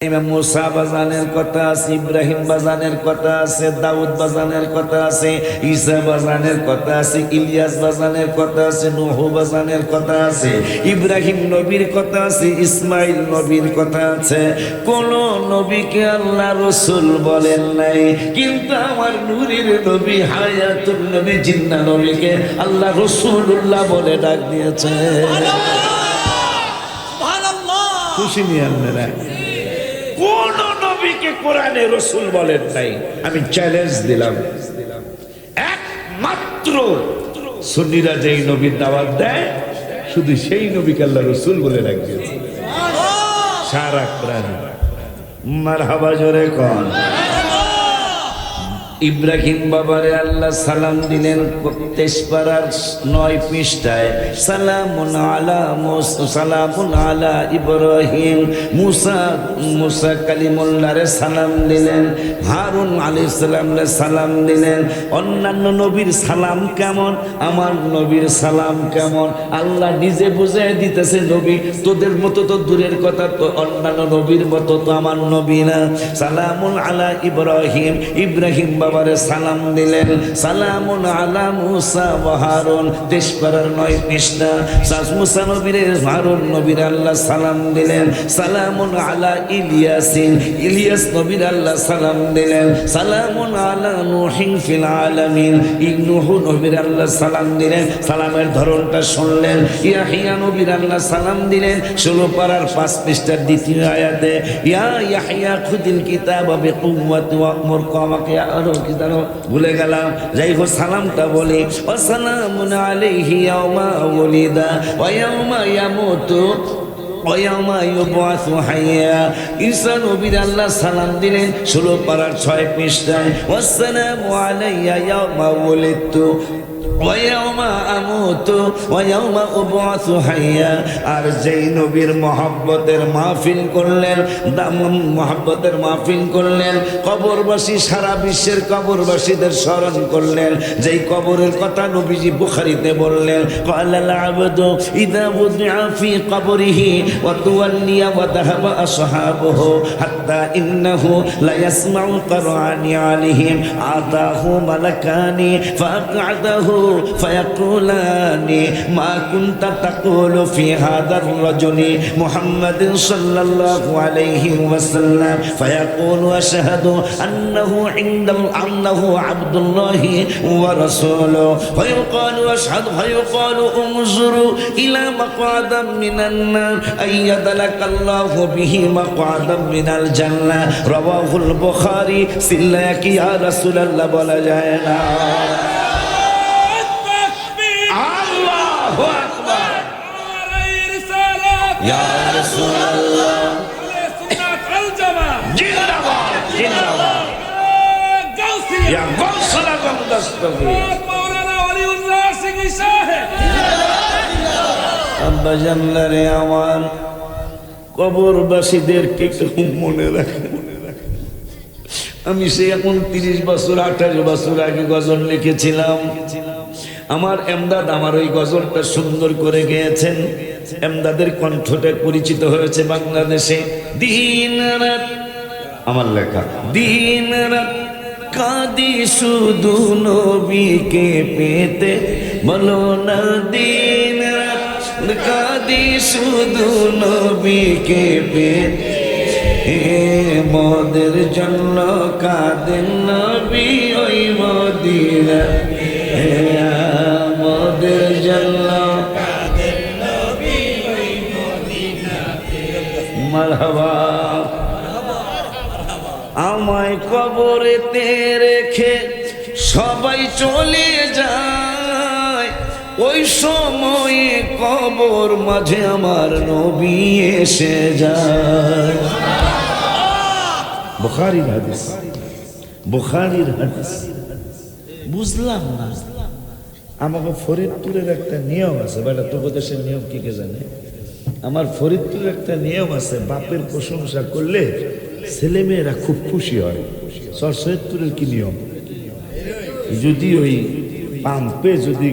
ইমাম মুসা বাজানের কথা আছে, ইব্রাহিম বাজানের কথা আছে, দাউদ বাজানের কথা আছে, ঈসা বাজানের কথা আছে, ইলিয়াস বাজানের কথা আছে, নূহ বাজানের কথা আছে, ইব্রাহিম নবীর কথা আছে, ইসমাইল নবীর কথা আছে। কোন নবীকে আল্লাহ রাসূল বলেন নাই, কিন্তু আমার নূরের নবী হায়াতুন নবী জিন্নাহ নবীকে আল্লাহ রাসূলুল্লাহ বলে ডাক দিয়েছে। সুবহানাল্লাহ। খুশি নিয়ে আপনারা কোন নবীকে কোরআনে রাসূল বলেন নাই। আমি চ্যালেঞ্জ দিলাম, একমাত্র সুন্নিরা যেই নবীর দাওয়াত দেয় শুধু সেই নবীকে আল্লাহ রাসূল বলে ডাক দিয়েছে। সারা কোরআন মারহাবা জোরে কোন। ইব্রাহিম বাবারে আল্লাহ সালাম দিলেন 23 পারার 9 পৃষ্ঠায়, সালামুন আলা মুসা, সালামুন আলা ইব্রাহিম। মুসা কালিমুল্লাহরে সালাম দিলেন, হারুন আলাইহিস সালামরে সালাম দিলেন। অন্যান্য নবীর সালাম কেমন, আমার নবীর সালাম কেমন আল্লাহ নিজে বুঝাই দিতেছে। নবী তোদের মতো তো দূরের কথা, তো অন্যান্য নবীর মতো তো আমার নবী না। সালামুন আলা ইব্রাহিম, ইব্রাহিম বাবারে সালাম দিলেন। সালামুন আলা মুসা ওয়া হারুন, 23 পারার 9 পৃষ্ঠা। মুসা নবীরে হারুন নবীর আল্লাহ সালাম দিলেন। সালামুন আলা ইলিয়াসিন, ইলিয়াস নবীর আল্লাহ সালাম দিলেন। সালামুন আলা নূহিন ফিল আলামিন, নূহ নবীর আল্লাহ সালাম দিলেন। সালামের ধরনটা শুনলেন। ইয়াহিয়া নবীর আল্লাহ সালাম দিলেন 16 পারার 5 পৃষ্ঠার দ্বিতীয় আয়াতে, ইয়া ইয়াহিয়া খুদিল কিতাবা বিকুওয়াতি ওয়া'মুর কওমাকা ইয়া'রু কি জানো ভুলে গেলাম। যাই হোক সালামটা বলি, ওয়াসালামুন আলাইহি ইয়াওমা ওয়ালিদা ওয়া ইয়াওমা ইয়ামুতু ওয়া ইয়াওমা ইউবআসু হাইয়া। ঈসা নবীর আল্লাহ সালাম দিলেন 16 পারার 6 পৃষ্ঠায়, ওয়াসসালামু আলাইয়া ইয়াওমা ওয়ালিদতু ওয়া ইয়াওমা আমুতু ওয়া ইয়াওমা উবআসু হাইয়া। আর যেই নবীর মহব্বতের মাহফিল করলেন, মহব্বতের মাহফিল করলেন, কবরবাসী সারা বিশ্বের কবরবাসীদের স্মরণ করলেন। যেই কবরের কথা নবীজি বুখারীতে বললেন, ক্বালাল আবদু ইযা বুদিআ ফি কবরিহি ওয়া তুওয়াল্লিয়া ওয়া যাহাবা আসহাবুহু হাত্তা ইন্নাহু লা ইয়াসমাউ কুরআনি আলাইহিম আতাহু মালাকানি ফাআকআদাহু فيقولان ما كنت تقول في هذا الرجل محمد صلى الله عليه وسلم فيقول أشهد أنه عبد الله ورسوله فيقال أشهد فيقال انظروا إلى مقعدا من النار أيد لك الله به مقعدا من الجنة رواه البخاري سلاك يا رسول الله بلا جاينا या रसूल अल्लाह सुन्नत अल जमा जिंदाबाद जिंदाबाद या गौसला दस्तगीर मौलाना वलीउल्लाह सिंह साहब अब्बा जल्लरे आवान কবরবাসীদেরকে মনে রাখেন। আমি সেই এখন 30 বছর 28 বছর আগে গজল লিখেছিলাম। আমার এমদাদ আমার ওই গজলটা সুন্দর করে গেয়েছেন। এমদাদের কণ্ঠটা পরিচিত হয়েছে বাংলাদেশে। দিন রাত আমার লেখা, দিন রাত কাঁদি শুধু নবীকে পেতে, বলো না দিন রাত কাঁদি শুধু নবীকে পেতে, মোদের জন্য কাঁদেন নবী ওই মদিনা, মোদের জন্য কাঁদেন নবী ওই মদিনা। মারহাবা। আমায় কবরেতে রেখে সবাই চলে যায়, ওই সময়ে কবর মাঝে আমার নবী এসে যায়। বুখারীর হাদিস, বুখারীর হাদিস। বুঝলাম না, আমাকে ফরিদপুরের একটা নিয়ম আছে, বেটা তোর দেশের নিয়ম কি কে জানে? আমার ফরিদপুরের একটা নিয়ম আছে, বাপের প্রশংসা করলে ছেলেমেয়েরা খুব খুশি হয়। সৈয়দপুরের কি নিয়ম? যদি ওই পাম্পে যদি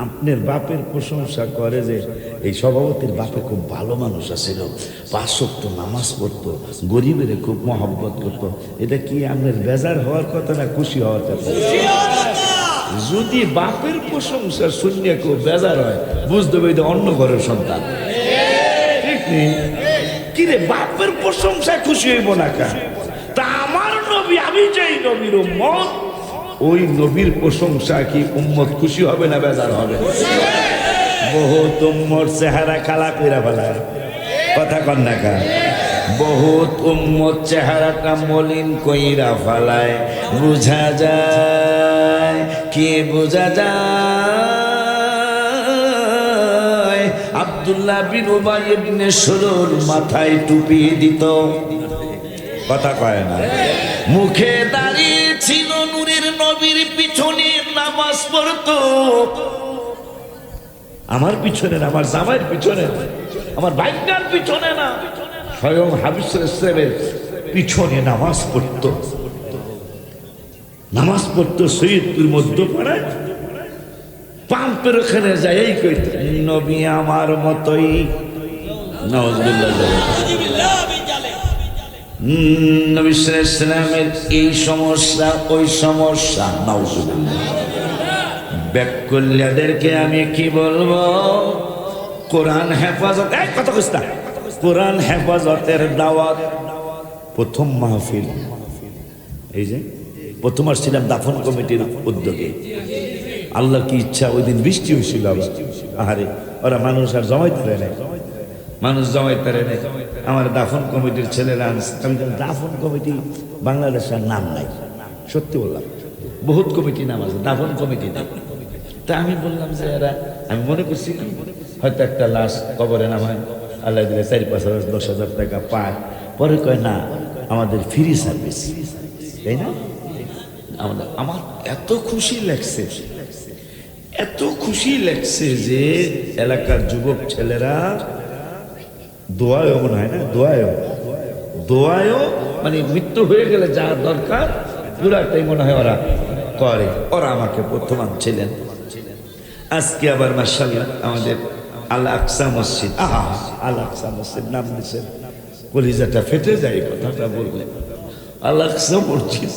আপনার বাপের প্রশংসা করে যে এই সভাপতির বাপে খুব ভালো মানুষ আছিল, 5 ওয়াক্ত নামাজ পড়তো, গরিবের খুব মহব্বত করতো। এটা কি আমাদের বেজার হওয়ার কথা না খুশি হওয়ার কথা? যদি বাপের প্রশংসা শুনিয়ে কেউ বেজার হয়, বুঝতে হবে এটা অন্য ঘরের সন্তান। ঠিক নেই? কিরে বাপের প্রশংসায় খুশি হইব না কা? তা আমার নবী, আমি যেই নবীর উম্মত, ওই নবীর প্রশংসা কি উম্মত খুশি হবে না বেজার হবে? বহুত উম্মত চেহারা কালা কইরা ফেলায়, কথা কন না কা? বহুত উম্মত চেহারাটা মলিন কইরা ফেলায়। বুঝা যায় কি বুঝা যায়? আব্দুল্লাহ বিন উবাই ইবনে সুলুল মাথায় টুপি দিত, কথা কয় না? মুখে দাঁড়িয়ে ছিল, নূরের নবীর পিছনে নামাজ পড়তো। আমার পিছনে না, আমার জামাইয়ের পিছনে, আমার ভাইটার পিছনে না, স্বয়ং হাবিব সাল্লাল্লাহু পিছনে নামাজ পড়তো। নামাজ পড়তো সৈয়দপুর মধ্যপাড়ায়, পাম্পের ওখানে যাই কইত, নবী আমার মতোই। নাউজুবিল্লাহ। নবী সাল্লাল্লাহু আলাইহি ওয়াসাল্লামের এই সমস্যা ওই সমস্যা, নাউজুবিল্লাহ। ব্যাকুল্যাদেরকে আমি কি বলবো? কোরআন হেফাজত, এক কথা কইছ না, কোরআন হেফাজতের দাওয়াত। প্রথম মাহফিল এই যে প্রথম আসছিলাম দাফন কমিটির উদ্যোগে। আল্লাহ কি ইচ্ছা, ওই দিন বৃষ্টি হয়েছিল। আহারে, ওরা মানুষ আর জমাইতে পারে নাই, মানুষ জমাইতে পারে নাই। আমার দাফন কমিটির ছেলেরা আনছে। দাফন কমিটি বাংলাদেশের নাম নাই, সত্যি বললাম, বহুত কমিটি নাম আছে, দাফন কমিটি নাম। তা আমি বললাম যে এরা, আমি মনে করছি হয়তো একটা লাশ কবরে নামায়, আল্লাহ দিলে 4-5,000 10,000 টাকা পায়। পরে কয় না, আমাদের ফ্রি সার্ভিস, তাই না? আমার এত খুশি লাগছে, এত খুশি লাগছে যে এলাকার যুবক ছেলেরা দোয়ায়ও মনে হয় না, দোয়ায়ও মানে মৃত্যু হয়ে গেলে যা দরকার পুরাটাই মনে হয় ওরা করে। ওরা আমাকে প্রথম ছিলেন। আজকে আবার মাশাআল্লাহ আমাদের আল আকসা মসজিদ, আল আকসা মসজিদ নাম দিয়েছেন, কলিজাটা ফেটে যায় কথাটা বললে। আল আকসা মসজিদ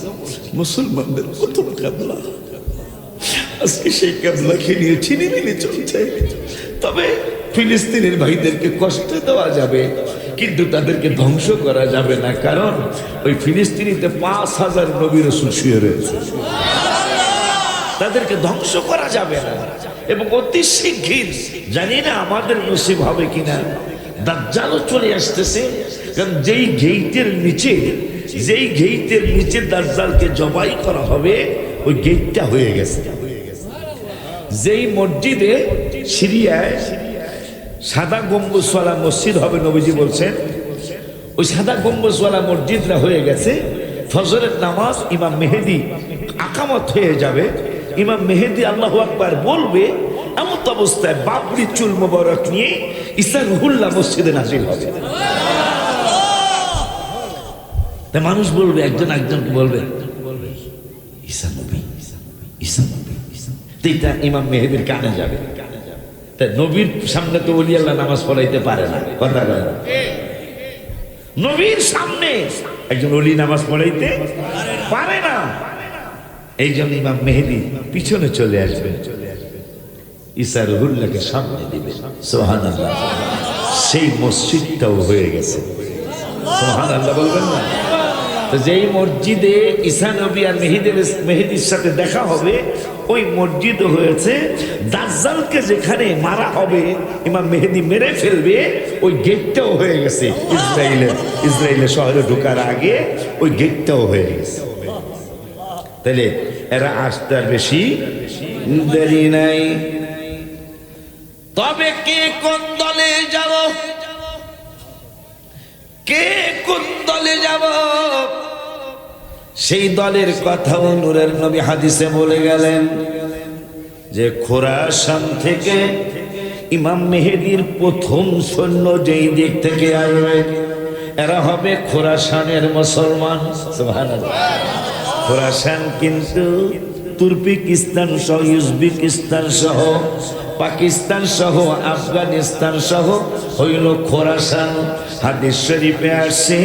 মুসলমানদের প্রথম কিবলা। আজকে সেই কিবলাকে নিয়ে ছিনিমিনি চলছে। তবে ফিলিস্তিনের ভাইদেরকে কষ্ট দেওয়া যাবে, কিন্তু তাদেরকে ধ্বংস করা যাবে না, কারণ ওই ফিলিস্তিনিতে 5,000 নবী রাসূল শুয়ে রয়েছে। তাদেরকে ধ্বংস করা যাবে না। এবং অতি শিগগির, জানি না আমাদের নসিব হবে কিনা, দাজ্জালও চলে আসতেছে। কারণ যেই গেইটের নিচে দাজ্জালকে জবাই করা হবে, ওই গেটটা হয়ে গেছে। যেই মসজিদে সিরিয়ায় সাদা গম্বুজওয়ালা মসজিদ হবে, নবীজি বলছেন, ওই সাদা গম্বুজওয়ালা মসজিদটা হয়ে গেছে। ফজরের নামাজ ইমাম মেহেদী আকামত হয়ে যাবে, ইমাম মেহেদী আল্লাহু আকবার বলবে, এমন অবস্থায় বাবরি চুল মোবারক নিয়ে ঈসা রুহুল্লাহ মসজিদে নাজিল হবে। তাই মানুষ বলবে, একজন একজনকে বলবে ঈসা নবী, ঈসা নবী। এইটা ইমাম মেহেদীর কানে যাবে। তাই নবীর সামনে তো ওলি আল্লাহ নামাজ পড়াইতে পারে না, কথা বলে না। নবীর সামনে একজন ওলি নামাজ পড়াইতে পারে না। এই জন্য ইমাম মেহেদী পিছনে চলে আসবেন, ঈসা রুহুল্লাহকে সামনে দিবেন। সুবহানাল্লাহ। সেই মসজিদটাও হয়ে গেছে, সুবহানাল্লাহ বলবেন না? তো যেই মসজিদে ঈসা নবী আর মেহেদীর সাথে দেখা হবে, ওই মসজিদও হয়েছে। দাজ্জালকে যেখানে মারা হবে, ইমাম মেহেদী মেরে ফেলবে, ওই গেটটাও হয়ে গেছে। ইসরায়েলের শহরে ঢোকার আগে ওই গেটটাও হয়ে গেছে। তাহলে এরা আসতে আর বেশি দেরি নাই। তবে কে কোন দলে যাব, কে কোন দলে যাব, সেই দলের কথাও নূরের নবী হাদিসে বলে গেলেন যে খোরাসান থেকে ইমাম মেহেদীর প্রথম সৈন্য যেই দিক থেকে আসবে, এরা হবে খোরাসানের মুসলমান। সুবহানাল্লাহ। খোরাসান কিন্তু তুর্কিস্তান সহ, উজবেকিস্তান সহ পাকিস্তান সহ আফগানিস্তান সহ হইল খোরাসান। হাদিস শরীফে আসে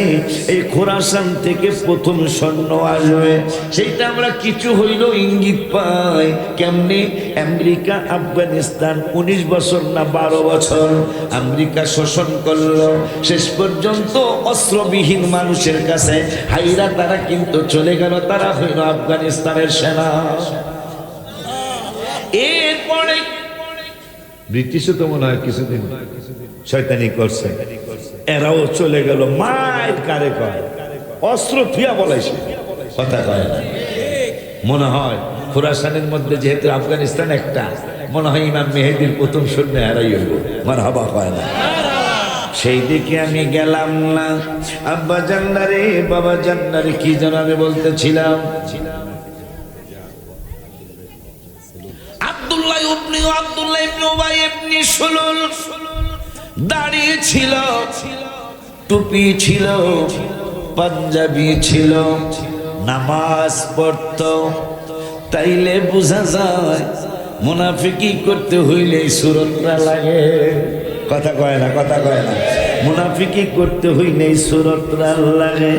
এই খোরাসান থেকে প্রথম সৈন্য আসবে। সেইটা আমরা কিছু হইল ইঙ্গিত পাই। কেমনে? আমেরিকা আফগানিস্তান 19 বছর না 12 বছর আমেরিকা শোষণ করলো, শেষ পর্যন্ত অস্ত্রবিহীন মানুষের কাছে হাইরা তারা কিন্তু চলে গেল। তারা হইল আফগানিস্তানের সেনা। এরপরে ব্রিটিশও তো মনে হয় কিছুদিন শয়তানি করছে, এরাও চলে গেল। মায়ের কারে কয় অস্ত্র থিয়া বলাইছে, কথা কয় না। মনে হয় খোরাসানের মধ্যে যেহেতু আফগানিস্তান একটা, মনে হয় ইমাম মেহেদির প্রথম সৈন্য হারাই হইব। মারহাবা কয় না। সেই দিকে আমি গেলাম না। আব্বা জান্নারে বাবা জান্নারে কি যেন আমি বলতেছিলাম। আব্দুল্লাহ ইবনে উবাই ইবনে সুলুল দাঁড়িয়ে ছিল, টুপি ছিল, পাঞ্জাবি ছিল, নামাজ পড়তো। তাইলে বোঝা যায় মুনাফিকি করতে হইলে সুরতটা লাগে। কথা কয় না, কথা কয় না। মুনাফিকি করতে হইলে সুরতটা লাগে।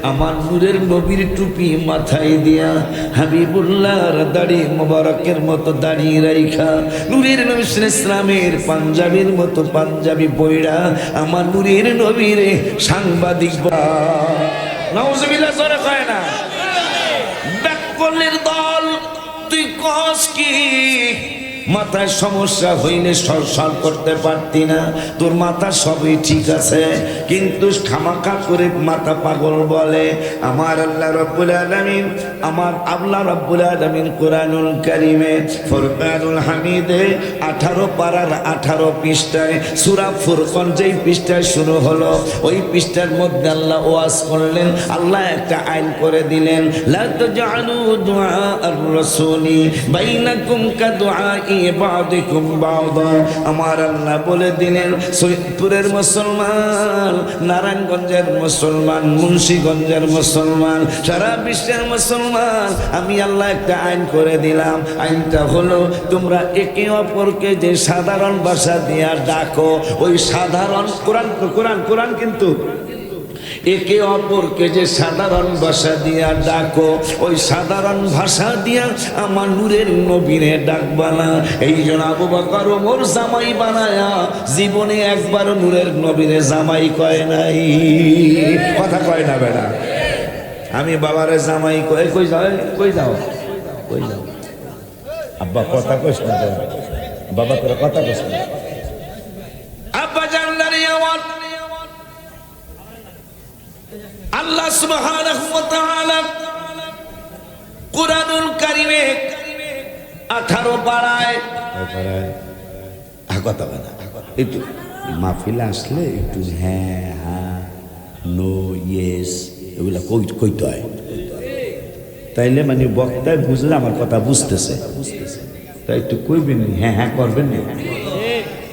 আমার নূরের নবীর টুপি মাথায় দিয়া হাবিবুল্লাহর দাড়ি মোবারকের মতো দাঁড়িয়ে রাইখা নূরের নবী সাল্লাল্লাহু আলাইহি ইসলামের পাঞ্জাবির মতো পাঞ্জাবি পয়রা আমার নূরের নবীরে সাংবাদিক নাউজুবিল্লাহ জোরে কয় না। ব্যাককলের দল তুই কস কি? মাথায় সমস্যা হইলে সরসর করতে পারতি না? তোর মাথা সবই ঠিক আছে, কিন্তু খামাখা করে মাথা পাগল বলে। আমার আল্লাহ রাব্বুল আলামিন, আমার আল্লাহ রাব্বুল আলামিন কোরআনুল কারীমে ফুরকানুল হামিদে 18 পারার 18 পৃষ্ঠায় সূরা ফুরকান যেই পৃষ্ঠায় শুরু হলো, ওই পৃষ্ঠার মধ্যে আল্লাহ ওয়াজ করলেন। আল্লাহ একটা আইন করে দিলেন, লা তাজআলু দুআ আর-রাসূলি বাইনাকুম কাদুআ বাদিকুম বাদা। আমার আল্লাহ বলে দিলেন, সৈয়দপুরের মুসলমান, নারায়ণগঞ্জের মুসলমান, মুন্সিগঞ্জের মুসলমান, সারা বিশ্বের মুসলমান, আমি আল্লাহ একটা আইন করে দিলাম। আইনটা হলো তোমরা একে অপরকে যে সাধারণ ভাষা দিয়া ডাকো, ওই সাধারণ কোরআন কোরআন কোরআন কিন্তু একে অপরকে যে সাধারণ ভাষা দিয়া ডাকো, ওই সাধারণ ভাষা দিয়া আমার নূরের নবীরে ডাকবা না। এই জন্য আবু বকর ওমর জামাই বানায়া জীবনে একবার নূরের নবীরে জামাই কয় নাই। কথা কয় না বেড়া। আমি বাবারে জামাই কয়, কই যাও, কই যাও, কই যাও। আব্বা কথা কইস না, বাবা তোরা কথা কইস না। আব্বা জানলারি আমার আল্লাহ সুবহানাহু ওয়া তাআলা কুরআনুল কারীমে 18 পারায় কথা বলা। একটু মাহফিলে আসলে একটু হ্যাঁ হ্যাঁ নো ইয়েস এগুলা কইতে হয়, তাইলে মানে বক্তায় বুঝলে আমার কথা বুঝতেছে। তাই একটু কইবেন, হ্যাঁ হ্যাঁ করবেন না,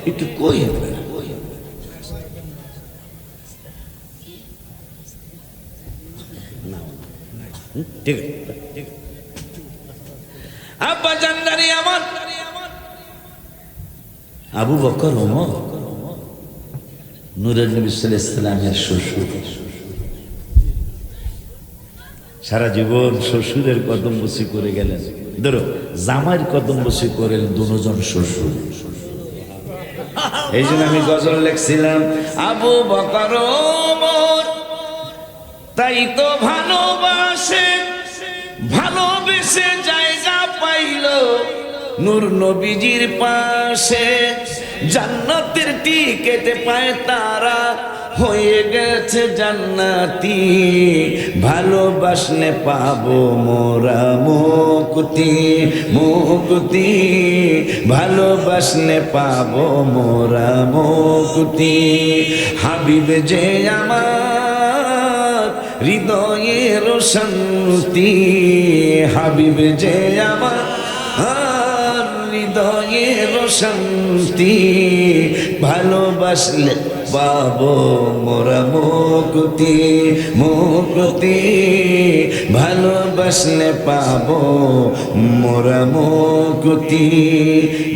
একটু কই ঠিক আছে। আব্বা জান্নারি আমার আবু বকর ওমর নূরের নবী সাল্লাল্লাহু আলাইহি ওয়াসাল্লামের শ্বশুর। সারা জীবন শ্বশুরের কদম বসি করে গেলেন, ধরো জামাইয়ের কদম বসি করেন দুজন শ্বশুর। এই জন্য আমি গজল লিখছিলাম, আবু বকর ওমর তাই তো ভালোবাসে, ভালোবেসে জায়গা পাইল নূর নবীজির পাশে। জান্নাতের টিকেটে পায় তারা, হয়ে গেছে জান্নাতি। ভালোবাসলে পাবো মোরা মুক্তি, মুক্তি। ভালোবাসলে পাবো মোরা মুক্তি। হাবিব যে আমার হৃদয়ের শান্তি, হাবিব যে আমার হৃদয়ের শান্তি। ভালোবাসলে পাবো মোরা মুক্তি, মুক্তি ভালোবাসলে পাবো মোরা মুক্তি।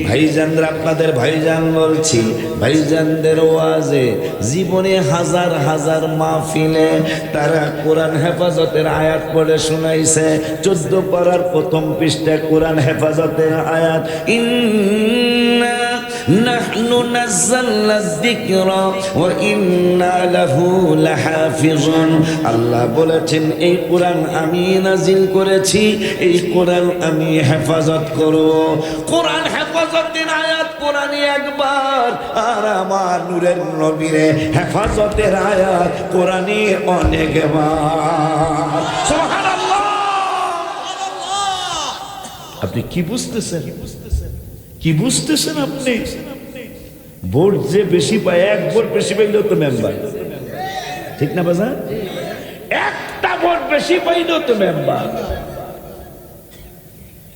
ভাইজানরা, আপনাদের ভাইজান বলছি, ভাইজানদের ওয়াজে জীবনে হাজার হাজার মাহফিলে তারা কোরআন হেফাজতের আয়াত পড়ে শোনাইছে। 14 পারার প্রথম পৃষ্ঠায় কোরআন হেফাজতের আয়াত, ইন্না নাহনু নাযালনা যিকরা ওয়া ইন্না লাহু লাহাফিজুন। আল্লাহ বলেছেন এই কোরআন আমি নাজিল করেছি, এই কোরআন আমি হেফাজত করব। কোরআন হেফাজতের আয়াত কোরআনে একবার, আর আমার নূরের নবীরে হেফাজতের আয়াত কোরআনে অনেকবার। সুবহানাল্লাহ। আপনি কি বুঝতেছেন? কি বুঝতেছেন আপনি? ভোট যে বেশি পায়, 1 ভোট বেশি পাইলেও তো মেম্বার, ঠিক না বাজার? একটা ভোট বেশি পাইলেও তো মেম্বার।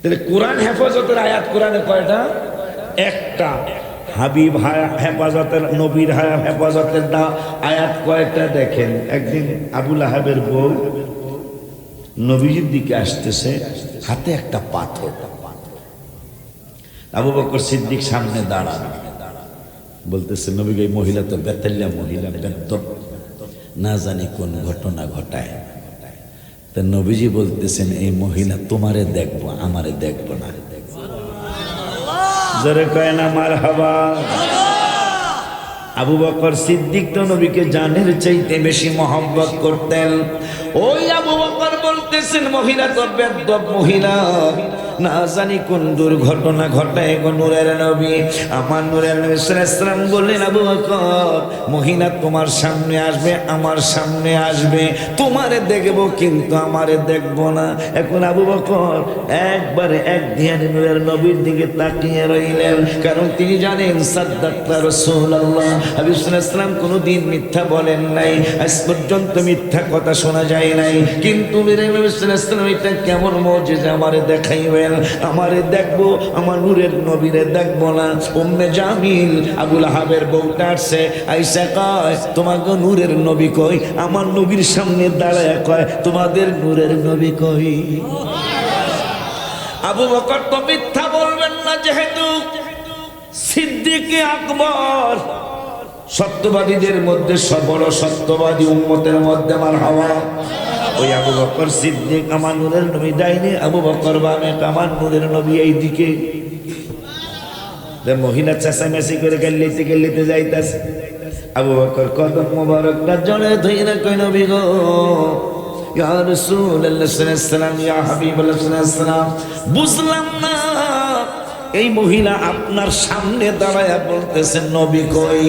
তাহলে কোরআন হেফাজতের আয়াত কোরআনে কয়টা? একটা। হাবিব হেফাজতের, নবীর হেফাজতের আয়াত কয়টা দেখেন। একদিন আবু লাহাবের বউ নবীজির দিকে আসতেছে, হাতে একটা পাথর। আবু বকর সিদ্দিক সামনে দাঁড়ান, বলতেছে নবীকে এই মহিলা তো বেতাল্লা মহিলা, বেদ্দপ, না জানি কোন ঘটনা ঘটায়। তা নবীজি বলতেছেন এই মহিলা তোমারে দেখবো, আমারে দেখবো না। জোরে কয় না মারহাবা। আবু বকর সিদ্দিক তো নবীকে জানের চাইতে বেশি মহব্বত করতেন। ওই আবু বকর বলতেছেন মহিলা তো বেদ্দপ মহিলা, না জানি কোন দুর্ঘটনা ঘটায় গো নূরের নবী। আমার নূরের নবী সাল্লাল্লাহু আলাইহি ওয়াসাল্লাম বললেন আবু বকর মহিলা তোমার সামনে আসবে, আমার সামনে আসবে, তোমারে দেখবো কিন্তু আমারে দেখবো না। এখন আবু বকর একবারে এক ধ্যানে নূরের নবীর দিকে তাকিয়ে রইলেন, কারণ তিনি জানেন সাদ্দাক্তা রাসূলুল্লাহ। হাবিব সাল্লাল্লাহু আলাইহি ওয়াসাল্লাম কোনোদিন মিথ্যা বলেন নাই, আজ পর্যন্ত মিথ্যা কথা শোনা যায় নাই। কিন্তু নূরের নবী সাল্লাল্লাহু আলাইহি ওয়াসাল্লাম এটা কেমন মুজিজা আমারে দেখাইবেন, আমারে দেখবো, আমার নূরের নবীরে দেখবো না। উম্মে জামিল আবু লাহাবের বউটা আসছে, আইসা কয় তোমাকে নূরের নবী কই? আমার নবীর সামনে দাঁড়ায় কয় তোমাদের নূরের নবী কই? আবু বকর তো মিথ্যা বলবেন না, যেহেতু সিদ্দিকে আকবর সত্যবাদীদের মধ্যে বড় সত্যবাদী উম্মতের মধ্যে মারহাবা। ওই আবু বকর সিদ্দিক আমার নূরের নবী ডাইনে, আবু বকর বামে, আমার নূরের নবী এইদিকে। মহিলা চেঁচামেচি করে গেলিতে গেলিতে যাইতাছে। আবু বকর কদম মোবারকটা জড়ে ধইরা কই নবী গো, ইয়া রাসূলুল্লাহ সাল্লাল্লাহু আলাইহি ওয়াসাল্লাম, ইয়া হাবিবাল্লাহ সাল্লাল্লাহু আলাইহি ওয়াসাল্লাম, বুঝলাম না এই মহিলা আপনার সামনে দাঁড়ায়া বলতেছেন নবী কই?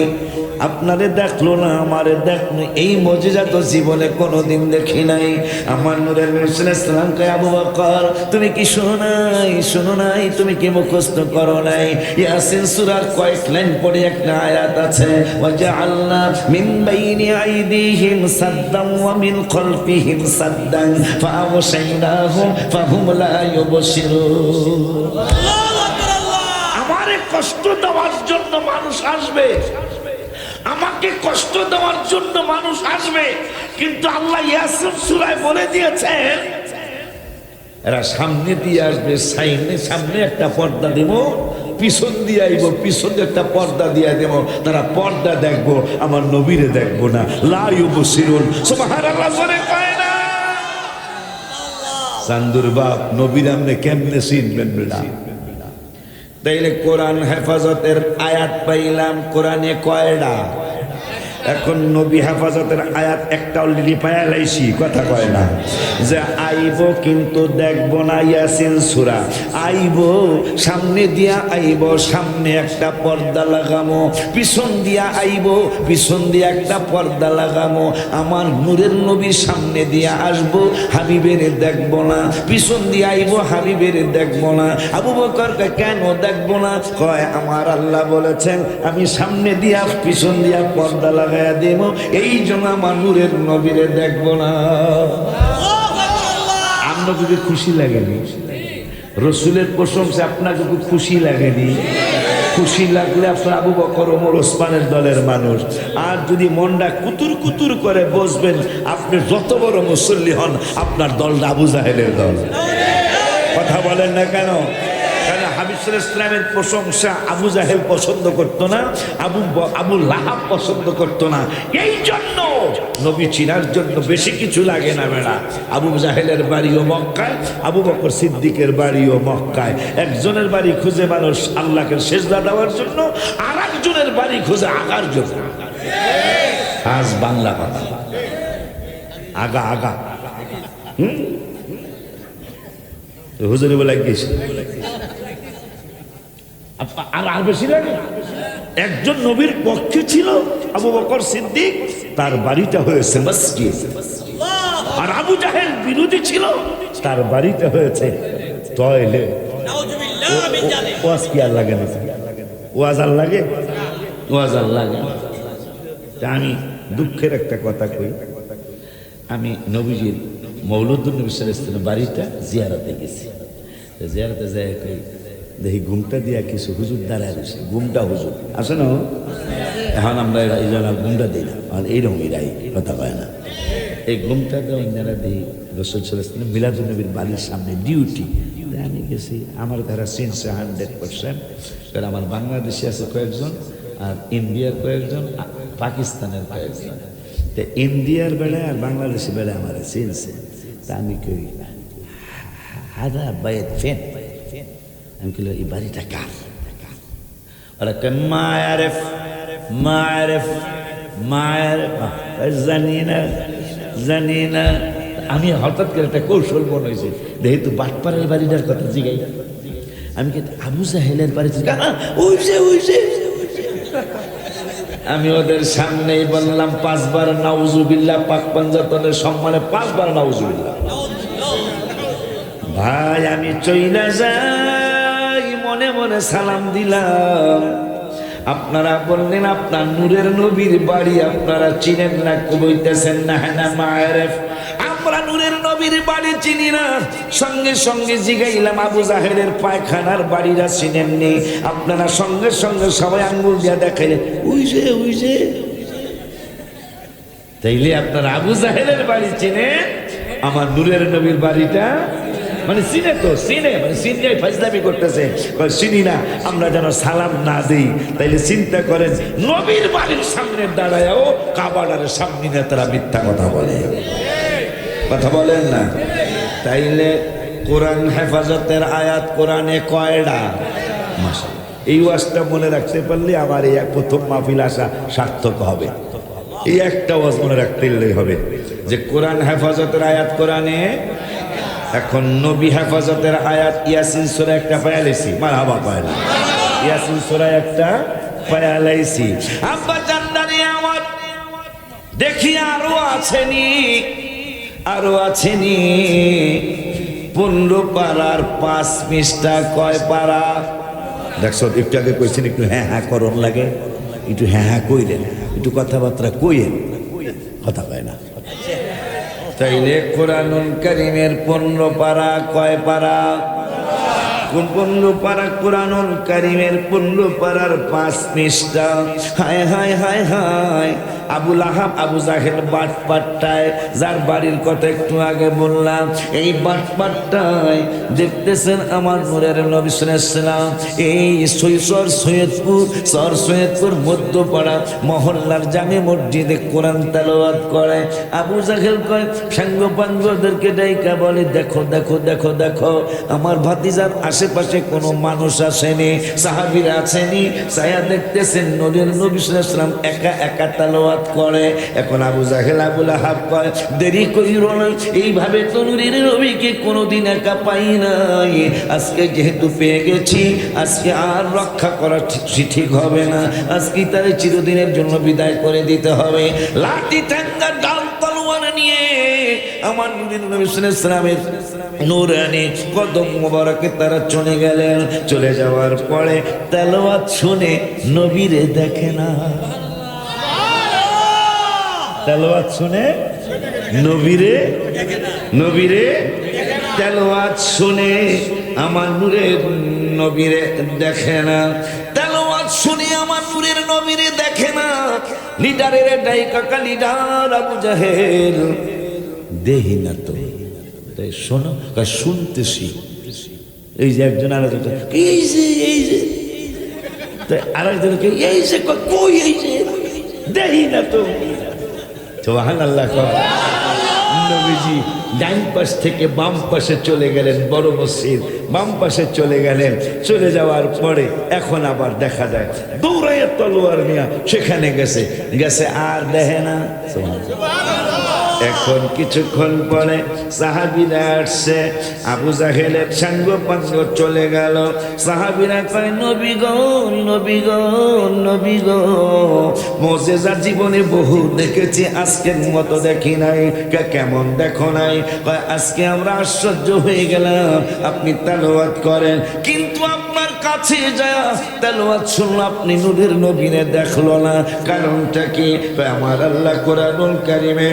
আপনারে দেখলো না, আমারে দেখলো, এই মুজিজা তো জীবনে কোনোদিন দেখি নাই। আমার নূরের নবী সাল্লাল্লাহু আলাইহি ওয়াসাল্লাম কয় আবু বকর তুমি কি শোনো নাই? শোনো নাই? তুমি কি মুখস্থ করো নাই? ইয়াসিন সূরার কয়েক লাইন পড়ে একটা আয়াত আছে, ওয়াজআলনা মিন বাইনি আইদিহিম সাদ্দাম ওয়া মিন খালফিহিম সাদ্দান ফাআওশাইনাহুম ফাহুম লা ইউবসিরুন। আমারে কষ্ট দেওয়ার জন্য মানুষ আসবে, আমাকে কষ্ট দেওয়ার জন্য মানুষ আসবে, কিন্তু আল্লাহ ইয়াসিন সূরায় বলে দিয়েছেন এরা সামনে দিয়ে আসবে, সামনে একটা পর্দা দেব, পিছন দিয়ে আইব, পিছনে একটা পর্দা দিয়ে দেব, তারা পর্দা দেখবো, আমার নবীরে দেখবো না। লা ইউবসিরুন। সুবহানাল্লাহ বলে কয় না চান্দুর বাপ নবীর আমনে কেমনে চিনবেন না? তাইলে কোরআন হেফাজতের আয়াত পাইলাম কোরআনে কয়টা? এখন নবী হেফাজতের আয়াত একটা অলরেডি পায়া লাইছি, কথা কয় না যে আইব কিন্তু দেখবো না। ইয়াসিন সূরা আইব, সামনে দিয়া আইব, সামনে একটা পর্দা লাগামো, পিছন দিয়া আইব, পিছন দিয়া একটা পর্দা লাগামো। আমার নূরের নবীর সামনে দিয়া আসবো, হাবিবের দেখবো না, পিছন দিয়া আইব, হাবিবের দেখবো না। আবু বকর কেন দেখবো না? কয় আমার আল্লাহ বলেছেন আমি সামনে দিয়া পিছন দিয়া পর্দা লাগাইয়া দেব, এই জন্য আমার নূরের নবীরে দেখবো না। আমরা খুশি লাগেনি? রসুলের প্রশংসা আপনাকে খুব খুশি লাগেনি? খুশি লাগলে আপনার আবু বকর ওমর ওসমানের দলের মানুষ। আর যদি মনটা কুতুর কুতুর করে বসবেন, আপনি যত বড় মুসল্লি হন, আপনার দলটা আবু জাহেলের দল। কথা বলেন না কেন? কারণ হাবিব সাল্লাল্লাহু আলাইহি ওয়াসাল্লামের প্রশংসা আবু জাহেল পছন্দ করতো না, আবু লাহাব পছন্দ করতো না। এই জন্য নবী চিনার জন্য বেশি কিছু লাগে না বেড়া। আবু জাহেলের বাড়িও মক্কায়, আবু বকর সিদ্দিকের বাড়িও মক্কায়। একজনের বাড়ি খুঁজে মানুষ আল্লাহকে সেজদা দেওয়ার জন্য, আর একজনের বাড়ি খুঁজে আগার জন্য। আজ বাংলা কথা, আগা আগা। হুজুরে বলে গেছে আর বেশি লাগে। একজন নবীর পক্ষে ছিল আবু বকর সিদ্দিক, তার বাড়িটা হয়েছে মসজিদ। আর আবু জাহেল বিরোধী ছিল, তার বাড়িটা হয়েছে টয়লেট। ওয়াজ কি আর লাগে না? ওয়াজ আর লাগে? ওয়াজ আর লাগে। আমি দুঃখের একটা কথা কই, আমি নবীজির মৌলুদুন নবী সাল্লাল্লাহু আলাইহি ওয়াসাল্লাম বাড়িটা জিয়ারতে গেছি। জিয়ারতে যায় কই দেখি ঘুমটা দিয়া কিছু হুজুর দাঁড়ায় রয়েছে। ঘুমটা হুজুর আছে না? এখন আমরা এই জন্য ঘুমটা দিই না, আর এইরকম এরাই কথা কয় না। এই ঘুমটা দেওয়া যারা দিই রাসূল সাল্লাল্লাহু আলাইহি ওয়াসাল্লাম মিলাদুন নবীর বাড়ির সামনে ডিউটি। আমি গেছি, আমার ধারা চিনছে 100%। কারণ আমার বাংলাদেশে আছে কয়েকজন, আর ইন্ডিয়ার কয়েকজন, পাকিস্তানের কয়েকজন। তো ইন্ডিয়ার বেলায় আর বাংলাদেশের বেলায় আমার চিনছে। তা আমি কই হাদা বাইত ফেন, আমি কইল এই বাড়িটা কার? ওরা কে মায়ারেফ মায়ারেফ মায়ারেফ, জানি না। আমি হঠাৎ করে একটা কৌশল মনে হয়েছে, যেহেতু বাটপাড়ের বাড়িটার কথা জিগাই। আমি কি আবু জাহেলের বাড়ি? আমি ওদের সামনেই বললাম 5 বার নাউজুবিল্লাহ, পাক পাঞ্জাতনের সম্মানে 5 বার নাউজুবিল্লাহ। ভাই আমি চইলা যাই, মনে মনে সালাম দিলাম। আপনারা বললেন আপনার নূরের নবীর বাড়ি আপনারা চিনেন না, কইতেছেন না হ্যাঁ না মায়েরেফ। আমরা নূরের নবীর বাড়ি চিনি না। সঙ্গে সঙ্গে জিগাইলাম আবু জাহেলের পায়খানার বাড়িরা চিনেননি? আপনারা সঙ্গে সঙ্গে সবাই আঙ্গুল দিয়া দেখাইলেন ওই যে। তাইলে আপনারা আবু জাহেলের বাড়ি চিনেন, আমার নূরের নবীর বাড়িটা মানে চিনে তো চিনে, মানে চিনলেই ফাজলামি করতেছে। চিনি না, আমরা যেন সালাম না দিই। তাইলে চিন্তা করেন, নবীর বাড়ির সামনে দাঁড়ায়ও কাবাডার সামনে না তারা মিথ্যা কথা বলে। কথা বলেন না? তাইলে কোরআন হেফাজতের আয়াত কোরআনে কয়টা? মাশাআল্লাহ। এই ওয়াজটা মনে রাখতে পারলে আমার এই প্রথম মাহফিল আসা সার্থক হবে। এই একটা ওয়াজ মনে রাখতে হবে যে কোরআন হেফাজতের আয়াত কোরআনে। এখন নবী হেফাজতের আয়াত ইয়াসিন সূরা একটা পায়ালাইছি, মারহাবা কয় না? ইয়াসিন সূরা একটা পায়ালাইছি। আব্বা জান্নারে আমার দেখি আরো আছেনি 15 পারার 5 পৃষ্ঠা। কয় পারা দেখছো? একটু আগে কইছেন একটু হ্যাঁ করণ লাগে, একটু হ্যাঁ কইলেন, একটু কথাবার্তা কইলেন, কথা কয় না। তাইলে কোরআনুল কারীমের 15 পারা কয় পারা? 15 পারা কোরআনুল কারীমের 15 পারার 5 পৃষ্ঠা। হায় হায় হায় হায়, আবু লাহাব আবু জাহেল বাটপাট্টায়, যার বাড়ির কথা একটু আগে বললাম, এই বাটপাট্টায় দেখতেছেন আমার নূরের নবী সাল্লাল্লাহু আলাইহি ওয়াসাল্লাম এই সৈয়দপুর মধ্যপাড়া মহল্লার জামে মসজিদে কোরআন তেলাওয়াত করে। আবু জাহেল কয় সাঙ্গ পাঙ্গদেরকে ডাইকা বলে দেখো দেখো দেখো দেখো আমার ভাতিজার আশেপাশে কোনো মানুষ আসেনি, সাহাবীরা আসেনি। ছায়া দেখতেছেন নূরের নবী সাল্লাল্লাহু আলাইহি ওয়াসাল্লাম একা একা তেলাওয়াত করে। এখন আবু জাহেল আবু লাহাব কয় দেরি কইরো না, এইভাবে তো নূরের নবীকে কোনোদিন একা পাই নাই। আজকে যেহেতু পেয়ে গেছি, আজকে আর রক্ষা করা ঠিক হবে না, আজকে তার চিরদিনের জন্য বিদায় করে দিতে হবে। লাঠি ঠ্যাঙ্গা ডাল তলোয়ার নিয়ে আমার নূরের নবী সাল্লাল্লাহু আলাইহি ওয়াসাল্লামের নূরানি কদম মোবারকে তারা চলে গেলেন। চলে যাওয়ার পরে তেলাওয়াত শুনে নবীরে দেখে না, তেলাওয়াত শুনে নবীরে তেলাওয়াত শুনে আমার নূরের নবীরে দেখে না। তেলাওয়াত নূরের নবীরে দেখে না, লিডারের ডাইকা লিডার আবু জাহেল দেহি না তো, তাই শোনো, শুনতেছি। এই যে একজন আরেকজন এই যে তাই আরেকজনকে এই যে কই এই যে দেহি না তো। সুবহানাল্লাহ। নবীজি ডাইন পাশ থেকে বাম পাশে চলে গেলেন, বড় মসজিদ বাম পাশে চলে গেলেন। চলে যাওয়ার পরে এখন আবার দেখা যায় দৌড়াইয়া তলোয়ার নিয়ে সেখানে গেছে আর দেখে না। এখন কিছুক্ষণ পরে সাহাবীরা আসছে, আবু জাহেলের সাঙ্গ পাঙ্গ চলে গেল। সাহাবীরা কয় নবী গো নবী গো নবী গো, মুজিজা জীবনে বহু দেখেছি, আজকের মতো দেখি নাই। কেমন দেখো নাই? কয় আজকে আমরা আশ্চর্য হয়ে গেলাম, আপনি তেলাওয়াত করেন কিন্তু আপনার কাছে যায় তেলাওয়াত শুনলো, আপনি নূরের নবীনে দেখলো না। কারণটা কি? আমার আল্লাহ কোরআনুল কারীমে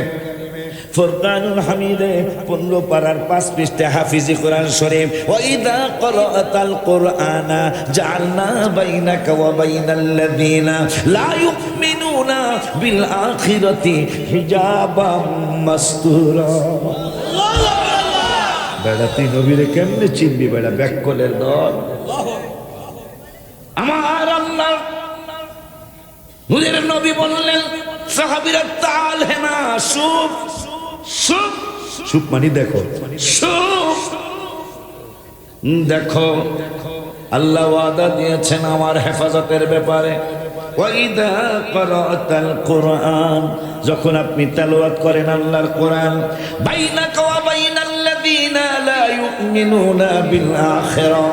ফুরকানুল হামিদে 15 পারার 5 পৃষ্ঠা হাফিজি কোরআন শরীফ, ওয়া ইযা ক্রাআতাল কুরআনা জাআলনা বাইনাকা ওয়া বাইনাল্লাযিনা লা ইউমিনুনা বিল আখিরাতি হিজাবাম মাসতুরা। বেড়া তুই নবীরে কেমনে চিনবি? বেড়া ব্যাককলের দল। আমার আল্লাহ নূরের নবী বললেন সাহাবীরা তাল হেনা সুপ সুপ সুপ মানে দেখো, সুপ দেখো। আল্লাহ ওয়াদা দিয়েছেন আমার হেফাজতের ব্যাপারে। ওয়াইদা ক্রাআতাল কুরআন, যখন আপনি তেলাওয়াত করেন আল্লাহর কোরআন, বাইনাকা ওয়া বাইনাল্লাযিনা লা ইউমিনুনা বিল আখিরাহ,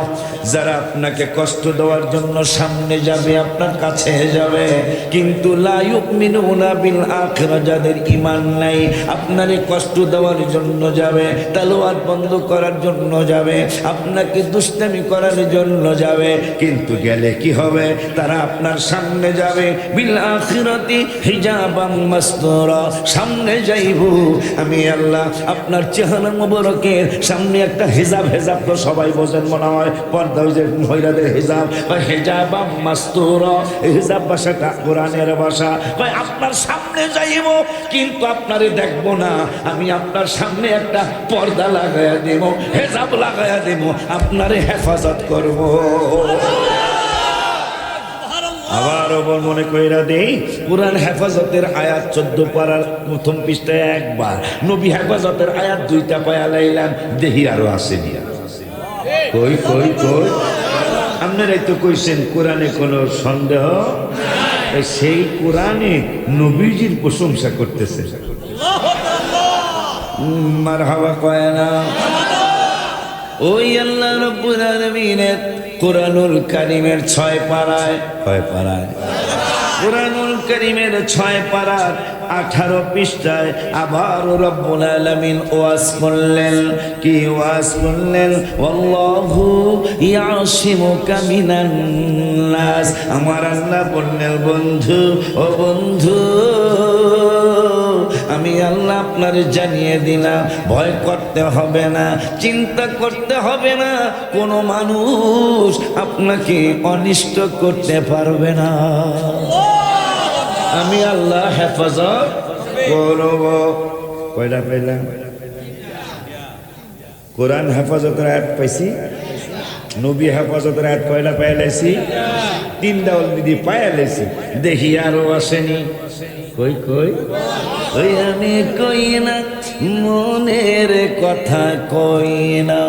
যারা আপনাকে কষ্ট দেওয়ার জন্য সামনে যাবে, আপনার কাছে যাবে, কিন্তু লা ইউমিনুনা বিল আখিরাহ, যাদের ঈমান নাই, আপনারে কষ্ট দেওয়ার জন্য যাবে, তেলাওয়াত বন্ধ করার জন্য যাবে, আপনাকে দুষ্টামি করার জন্য যাবে, কিন্তু গেলে কি হবে? তারা আপনার সামনে যাবে বিল আখিরাতি হিজাবাম মাসতুরা, সামনে যাইব আমি আল্লাহ আপনার চেহারা মোবারকের সামনে একটা হিজাব, হিজাব তো সবাই বোঝেন মনে হয়, পর্দা যে মহিলাদের হিজাব, হিজাবাম মাসতুরা, হিজাব ভাষাটা কোরআনের ভাষা। আপনার সামনে যাইব কিন্তু আপনারে দেখবো না, আমি আপনার সামনে একটা পর্দা লাগাইয়া দেব, হিজাব লাগাইয়া দেব, আপনারে হেফাজত করব। আবার মনে কইরা দেই, কোরআন হেফাজতের আয়াত 14 পারার 1ম পৃষ্ঠায় একবার, নবী হেফাজতের আয়াত 2টা পায়া লাইলাম, দেহি আরো আসেনি। কই কই কই আপনারাই তো কইছেন কোরআনে কোনো সন্দেহ, সেই কোরআনে নবীজির প্রশংসা করতেছে। মারহাবা কয় না? ওই আল্লাহ রাব্বুল আলামিনের কোরআনুল কারীমের 6 পারায়, কয় পারায়? কোরআনুল কারীমের 6 পারার 18 পৃষ্ঠায় আবার রব্বুল আলামিন ওয়াজ করলেন। কি ওয়াজ করলেন? আল্লাহু ইয়াসিমুকা মিনান নাস। আমার আল্লাহ বললেন, বন্ধু ও বন্ধু, আমি আল্লাহ আপনার জানিয়ে দিলাম, ভয় করতে হবে না, চিন্তা করতে হবে না, কোনো মানুষ আপনাকে অনিষ্ট করতে পারবে না। আমি আল্লাহ হেফাজত করব। কয়টা পাইলাম? কোরআন হেফাজতের আয়াত পাইছি, নবী হেফাজতের আয়াত কয়টা পাইলাইছি? 3টা অলরেডি পাইলাইছি, দেখি আরো আসেনি। কই কই ওই আমি কই না মনের কথা, কই না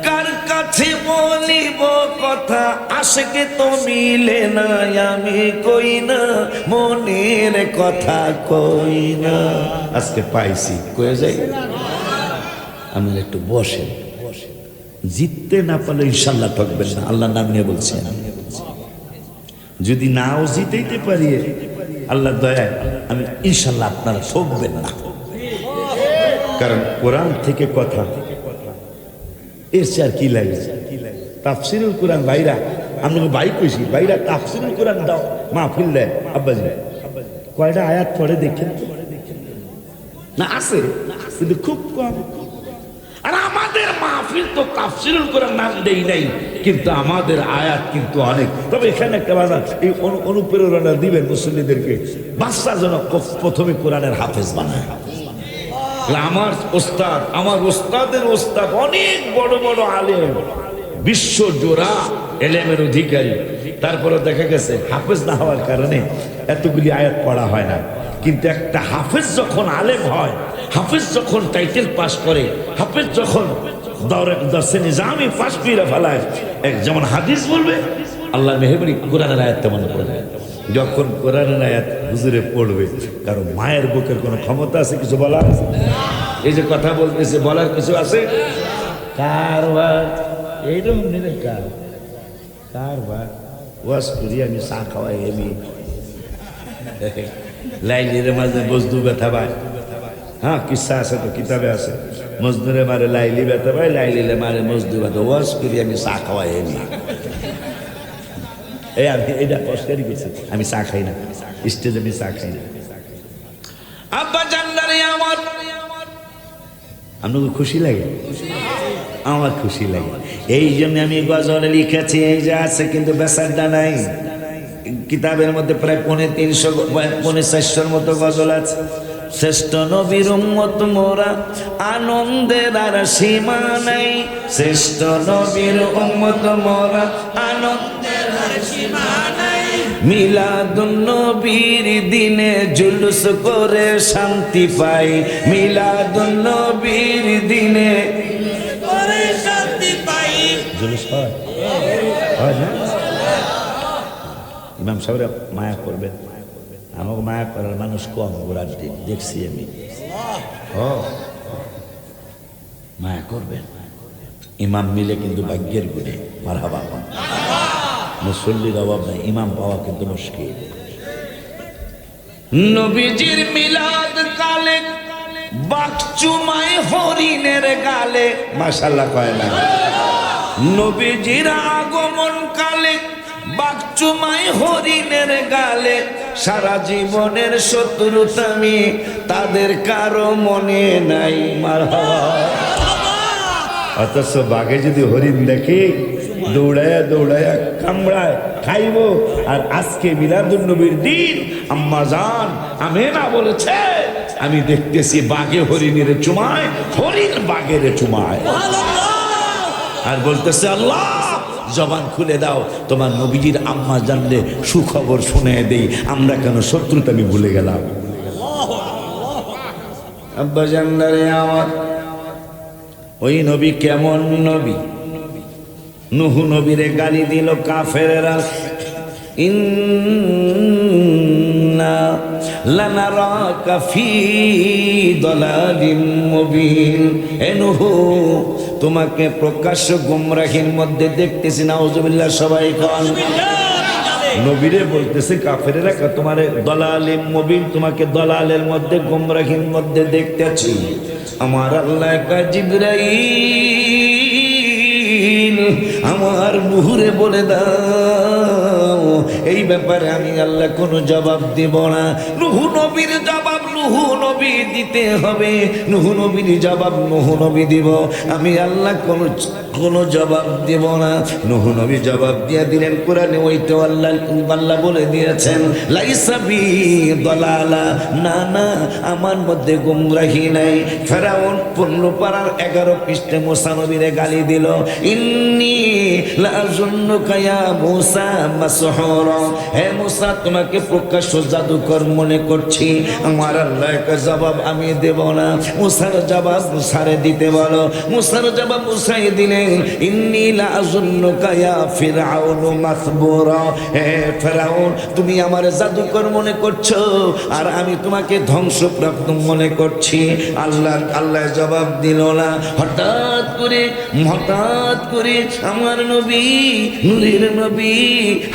কার কাছে বলিব কথা, আশকে তো মিলে না, আমি কই না মনের কথা, কই না। আজকে পাইছি, কয়ে যাই আমি একটু বসেন, জিততে না পারলে ইনশাল্লাহ ঠকবেন না, আল্লাহর নাম নিয়ে বলছেন। যদি নাও জিতেইতে পারি আল্লাহ দয়ায় আমি ইনশাল্লাহ আপনারা ঠকবেন না, কারণ কোরআন থেকে কথা এর চেয়ে আর কি লাগে? তাফসিরুল কোরআন বাইরা, আমরা বাই কইছি, বাইরা তাফসিরুল কোরআন দাও, মাহফিল দেয় আব্বাজি, কয়টা আয়াত পড়ে দেখেন না? আছে কিন্তু খুব কম। আর আমাদের কোরআনের মাহফিল তো তাফসীরুল কোরআন নাম দেই নাই, কিন্তু আমাদের আয়াত কিন্তু অনেক। তবে এখানে একটা বাধা, এই অনুপ্রেরণা দিবেন মুসল্লিদেরকে, বাচ্চা যেন প্রথমে কোরআনের হাফেজ বানায়। আমার ওস্তাদ, আমার ওস্তাদের ওস্তাদ অনেক বড় বড় আলেম, বিশ্ব জোড়া এলেমের অধিকারী, তারপরে দেখা গেছে হাফেজ না হওয়ার কারণে এতগুলি আয়াত পড়া হয় না। কিন্তু একটা হাফেজ যখন আলেম হয়, হাফেজ যখন টাইটেল পাস করে, হাফেজ যখন দর্শে নিজামি পাস করে ফেলায়, যেমন হাদিস বলবে আল্লাহ মেহরবানি কোরআনের আয়াত তেমন পড়বে। যখন কোরআনের আয়াত হুজুরে পড়বে, কারণ মায়ের বুকের কোনো ক্ষমতা আছে কিছু বলার? এই যে কথা বলতেছে, বলার কিছু আছে? কারবার এইরকম নিলে কারবার ওয়াজ করি আমি, চা খাওয়াই আমি, লাইলির মাঝে মজদু ব্যথা পায়। হ্যাঁ, কিসা আছে তো, কিতাবে আছে, মজদুরে মারে লাইলি ব্যথা পায়, লাইলিলে মারে মজদু ব্যথা। ওয়াজ করি আমি, চা খাওয়াই আমি। এই আমি এটা পস্কারি করছি, আমি চা খাই না, স্টেজে আমি চা খাই না। আব্বা জান্নারে আমার, আপনাকে খুশি লাগে? আমার খুশি লাগে। এই জন্য আমি গজল লিখেছি, এই যে আছে, কিন্তু বেচারটা নাই। কিতাবের মধ্যে প্রায় 350-400 মতো গজল আছে। শ্রেষ্ঠ নবীর উম্মত মোরা, আনন্দের আর সীমা নাই। শ্রেষ্ঠ নবীর উম্মত মোরা, আনন্দের আর সীমা নাই। মিলাদুন নবীর দিনে জুলুস করে শান্তি পাই। মিলাদুন নবীর দিনে করে শান্তি পাই। জুলুস হয় না? ইমাম সাহেবরা মায়া করবেন, আমাকে মায়া করার মানুষ কম, গোড়ার দিন দেখছি আমি। মায়া করবেন, ইমাম মিলে কিন্তু ভাগ্যের গুণে। মারহাবা, মুসল্লির অভাব নাই, ইমাম পাওয়া কিন্তু মুশকিল। নবীজির মিলাদ কালে বাকচুমায় হরিণের গালে, মাশাআল্লাহ কয় না? নবীজির আগমন কালে বাকচুমায় হরিণের গালে। সারা জীবনের শত্রুতামি তাদের কারো মনে নাই। মারহাবা। অথচ বাঘে যদি হরিণ দেখে, দৌড়ায়া দৌড়ায়া কামড়ায় খাইব। আর আজকে মিলাদুন নবীর দিন, আম্মা জান আমেনা বলেছে, আমি দেখতেছি বাঘে হরিণের চুমায়, হরিণ বাঘের চুমায়। আর বলতেছে, আল্লাহ জবান খুলে দাও, তোমার নবীজির আম্মা জানলে সুখবর শুনে দেই, আমরা কেন শত্রুতা আমি ভুলে গেলাম। আব্বা জানলে আমার, ওই নবী কেমন নবী? নূহ নবীরে গালি দিল কাফেরেরা, ইন্না লানারাকা ফি দালালিম মুবিন। এ নূহ, তোমাকে প্রকাশ্য গুমরাহির মধ্যে দেখতেছি। নাউজুবিল্লাহ, সবাই কোন। নবীরে বলতেছে কাফেরেরা, তোমারে দালালিম মুবিন, তোমাকে দালালের মধ্যে গুমরাহির মধ্যে দেখতেছি। আমার আল্লাহ কা জিবরাইল, আমার নূহরে বলে দাও, এই ব্যাপারে আমি আল্লাহ কোনো জবাব দেব না। নূহ নবীর জবাব নূহ নবী দিতে হবে, নূহ নবীর জবাব নূহ নবী দিব, আমি আল্লাহ কোনো জবাব দেব না। নূহ নবী জবাব দিয়ে দিলেন কোরআনে, ওই তো আল্লাহ বলে দিয়েছেন, লাইসা বি দালালা, না না আমার মধ্যে গুমরাহি নাই। ফেরাউন 15 পারার 11 পৃষ্ঠে মুসা নবীরে গালি দিল, ইন্নী লাযুন্নুকা ইয়া মুসা মাসহুরা, হে মুসা তোমাকে প্রকাশ্য জাদুকর মনে করছি। আমার আল্লাহকে জবাব আমি দেব না, মুসার জবাব মুসারে দিতে বলো। মুসার জবাব মুসাই দিলেন, ইন্নী লাযুন্নুকা ইয়া ফিরআউন মাসবুরা, হে ফেরাউন তুমি আমার জাদুকর মনে করছো, আর আমি তোমাকে ধ্বংসপ্রাপ্ত মনে করছি। আল্লাহ জবাব দিল না। হঠাৎ করে আমার নবী, নূরের নবী,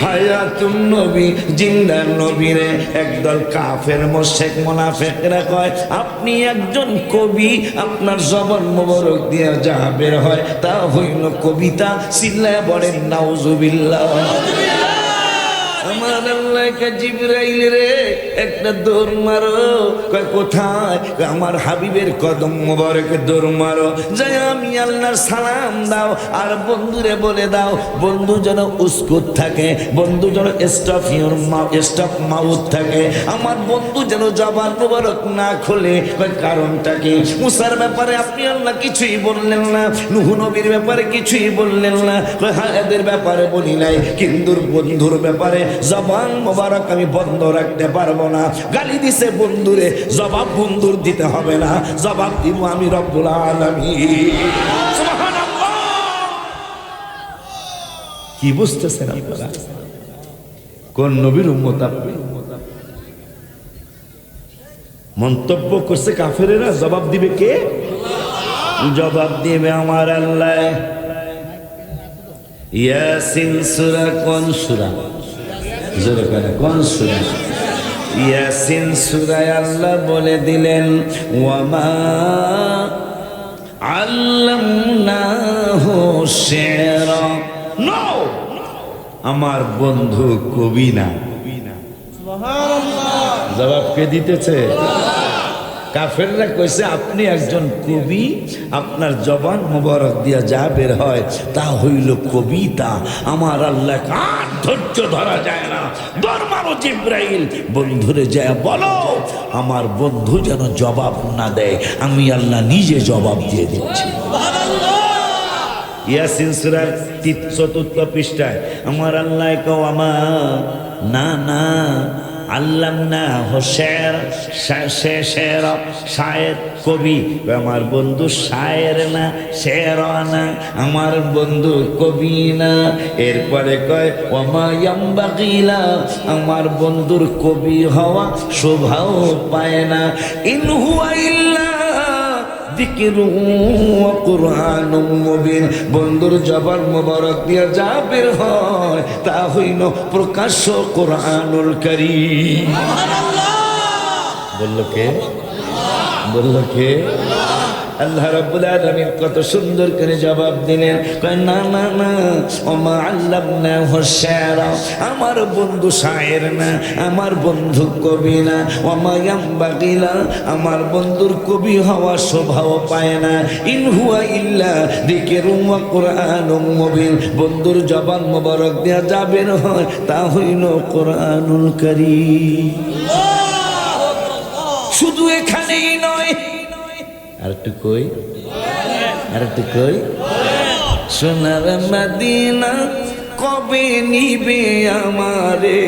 হায়াতুন নবী, জিন্দার নবীরে একদল কাফের মুশরিক মুনাফিকরা কয়, আপনি একজন কবি, আপনার জবান মোবারক দিয়ে যা বের হয় তা হইল কবিতা। চিল্লায় বলেন নাউজুবিল্লাহ। আমার আল্লাহ কে জিবরাইল রে একটা দৌড় মারো। কয় কোথায়? কয় আমার হাবিবের কদম মোবারকে দৌড় মারো, যাই আমি আল্লাহর সালাম দাও আর বন্ধুরে বলে দাও বন্ধু যেন উস্কুত থাকে, বন্ধু যেন স্টপ মাউথ থাকে, আমার বন্ধু যেন জবান মোবারক না খোলে। কারণটা কি? মুসার ব্যাপারে আপনি আল্লাহ কিছুই বললেন না, নূহ নবীর ব্যাপারে কিছুই বললেন না, হ্যাঁ এদের ব্যাপারে বলি নাই, কিন্তু বন্ধুর ব্যাপারে জবান মোবারক আমি বন্ধ রাখতে পারবো না। গালি দিছে বন্ধুরে, জবাব বন্ধুর দিতে হবে না, জবাব দিব আমি রব্বুল আলামিন। সুবহানাল্লাহ। কি বুঝতেছেন আপনারা? কোন নবীর উম্মত আপনি? মন্তব্য করছে কাফেরেরা, জবাব দিবে কে? জবাব দিবে আমার আল্লাহ। ইয়াসিন সূরা কোন সূরা? জোরে করে কোন সূরা? ইয়াসিন সূরায় আল্লাহ বলে দিলেন ওয়ামা আল্লামনাহু শি'রা। নো, আমার বন্ধু কবি না। সুবহানাল্লাহ। জবাব কে দিতেছে? কাফেররা কইছে আপনি একজন কবি, আপনার জবান মোবারক দিয়া যা বের হয় তা হইল কবিতা। আমার আল্লাহ কার ধৈর্য ধরা যায় না। দরবারও জিবরাইল বন্ধুরে যায় বলো আমার বন্ধু যেন জবাব না দেয়, আমি আল্লাহ নিজে জবাব দিয়ে দিচ্ছি। ইয়াসিন সূরার ৪র্থ পৃষ্ঠায় আমার আল্লাহ কও আমার না না আল্লামনা হোসের শের শায়ের কবি, আমার বন্ধু শায়ের না শের না, আমার বন্ধু কবি না। এরপরে কয় ওমা ইয়ামবাগিলা, আমার বন্ধুর কবি হওয়া শোভাও পায় না। ইন হুয়া ইল্লা যিকরু ওয়া কুরআনুম মুবিন, বন্ধুর জবান মোবারক দিয়া যা বের হয় তা হইল প্রকাশ্য কোরআনুল কারীম। বলল কে? বলল কে? আল্লাহ রাব্বুল আলামিন কত সুন্দর করে জবাব দিলেন, কয় না না না ওমা আল্লামনাহু শি'রা, আমার বন্ধু শায়ের না, আমার বন্ধু কবি না। ওমা ইয়ামবাগিলা, আমার বন্ধুর কবি হওয়া শোভাও পায় না। ইন হুয়া ইল্লা যিকরুন ওয়া কুরআনুম মুবিন, বন্ধুর জবান মোবারক দিয়া যা বের হয় তা হইল কোরআনুল কারীম। শুধু এখানেই নয়, আরেকটু কই, আরেকটু কই। সোনার মদিনা কবে নিবে আমারে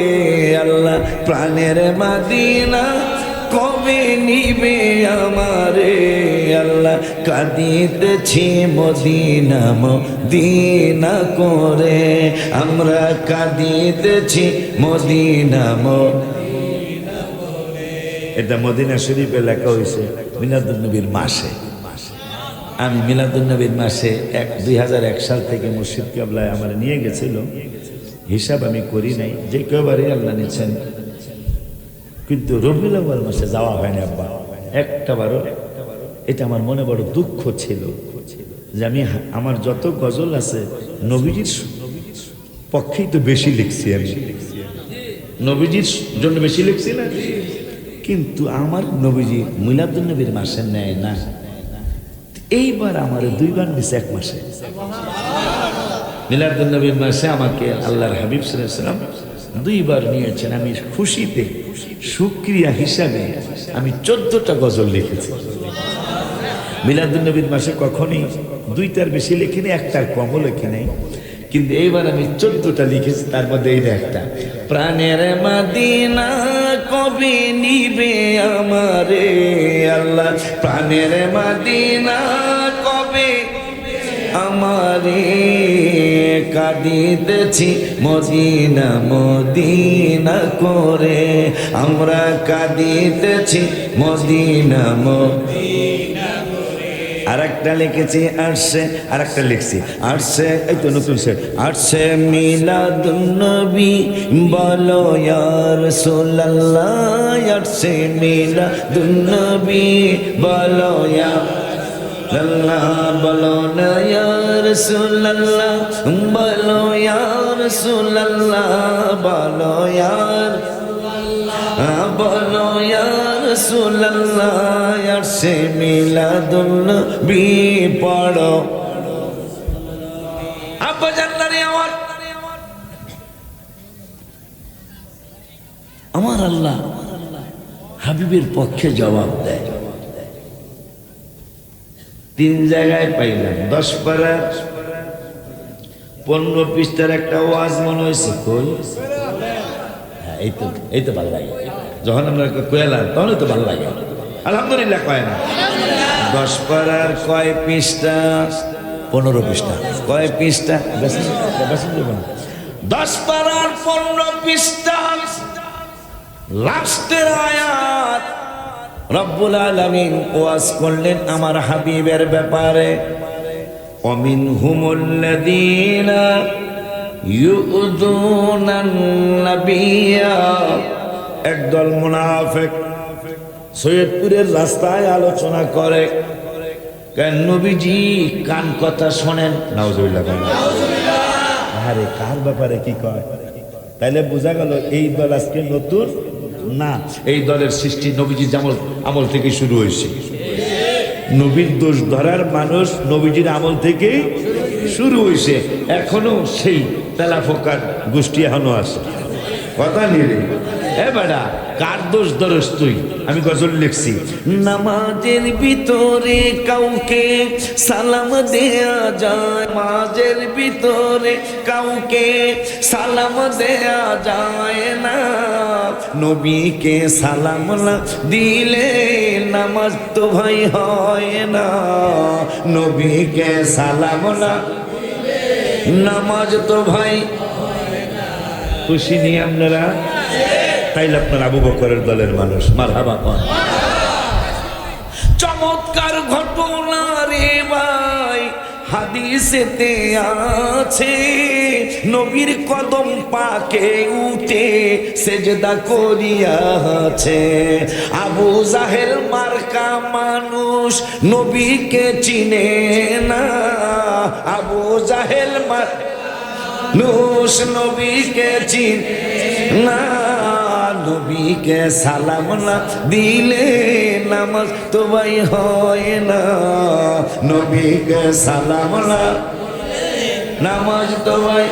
আল্লাহ, প্রাণের মদিনা কবে নিবে আমারে আল্লাহ, কাঁদিতেছি মদিনা মদিনা করে, আমরা কাঁদিতেছি মদিনা মদিনা করে। এটা মদিনা শরীফে লেখা হয়েছে মিলাদুন নবীর মাসে। আমি মিলাদুন নবীর মাসে 2001 সাল থেকে মুর্শিদ কেবলায় আমার নিয়ে গেছিল, হিসাব আমি করি নাই, যে কেবারে আল্লাহ নিচ্ছেন, কিন্তু রবিউল আউয়াল মাসে যাওয়া হয়নি আব্বা একটা বারও। এটা আমার মনে বড় দুঃখ ছিল যে আমি আমার যত গজল আছে নবীজির পক্ষেই তো বেশি লিখছি, আমি নবীজির জন্য বেশি লিখছি না, কিন্তু আমার নবীজি মিলাদুন নবীর মাসে নেয় না। এইবার আমার 2 বার নিছে 1 মাসে। মিলাদুন নবীর মাসে আমাকে আল্লাহর হাবিব সাল্লাল্লাহু আলাইহি ওয়াসাল্লাম 2 বার নিয়েছেন। আমি খুশিতে শুকরিয়া হিসাবে আমি 14টা গজল লিখেছি। মিলাদুন নবীর মাসে কখনোই 2টার বেশি লিখিনি, 1টার কমও লিখি নাই, কিন্তু এইবার আমি 14টা লিখেছি, তার মধ্যে এইটা একটা। প্রাণের মদিনা কবে নিবে আমারে আল্লাহ, প্রাণের মদিনা কবে আমারে, কাঁদিতেছি মদিনা মদিনা করে, আমরা কাঁদিতেছি মদিনা মদিনা করে। আরেকটা লিখেছি আরশে, আরেকটা লিখছি আরশে, এই তো নতুন সেট। আরশে মিলাদুন নবী বলো ইয়া রাসূলুল্লাহ, আরশে মিলাদুন নবী বলো ইয়া আল্লাহ, বলো না ইয়া রাসূলুল্লাহ, বলো ইয়া রাসূলুল্লাহ বলো ইয়া রাসূলুল্লাহ আরশে মিলাদুন নবী পড়ো আব্বা জান্নারে আমার আল্লাহ হাবিবের পক্ষে জবাব দেয়। 3 জায়গায় পাইলাম 10 পারার 15 পৃষ্ঠার একটা ওয়াজ মনে হয়েছে কই? হ্যাঁ এই তো ভালো লাগে যখন আমরা কইলাম তখন তো ভালো লাগে আলহামদুলিল্লাহ কয় না 10 পারার কয় পৃষ্ঠা? 15 পৃষ্ঠা। কয় পৃষ্ঠা? 10 পারার 15 পৃষ্ঠা লাস্টের আয়াত রব্বুল আলামিন ওয়াজ করলেন আমার হাবিবের ব্যাপারে। ওয়ামিনহুমুল্লাযীনা ইউযুনান নাবিয়্যা, একদল মুনাফিক সৈয়দপুরের রাস্তায় আলোচনা করে, কেন নবীজি কান কথা শোনেন। নাউজুবিল্লাহ। আরে কার ব্যাপারে কি কয়? তাইলে বোঝা গেল এই দল আজকে নতুন না, এই দলের সৃষ্টি নবীজির আমল থেকে শুরু হয়েছে। নবীর দোষ ধরার মানুষ নবীজির আমল থেকে শুরু হয়েছে, এখনো সেই তেলাফোকার গোষ্ঠী এখনো আছে। কথা নিলে এ বেটা কার দোষ ধরস তুই? আমি গজল লিখছি, নামাজের ভিতরে কাউকে সালাম দেয়া যায়, নামাজের ভিতরে কাউকে সালাম দেয়া যায় না, নবীকে সালাম না দিলে নামাজ তো ভাই হয় না, নবীকে সালাম না নামাজ তো ভাই। খুশি নিয়ে আপনারা? তাইলে আপনার আবু বকরের দলের মানুষ মারহাবা কোন। চমৎকার ঘটনা রে ভাই হাদিসেতে আছে, নবীর কদম পাকে উঠে সেজদা করিয়াছে। আবু জাহেল মার্কা মানুষ নবীকে চিনে না, আবু জাহেল মানুষ নবীকে চিনে না, নবীকে সালাম না দিলে নামাজ তো ভাই হয় না, নবীকে সালাম না নামাজ তো ভাই।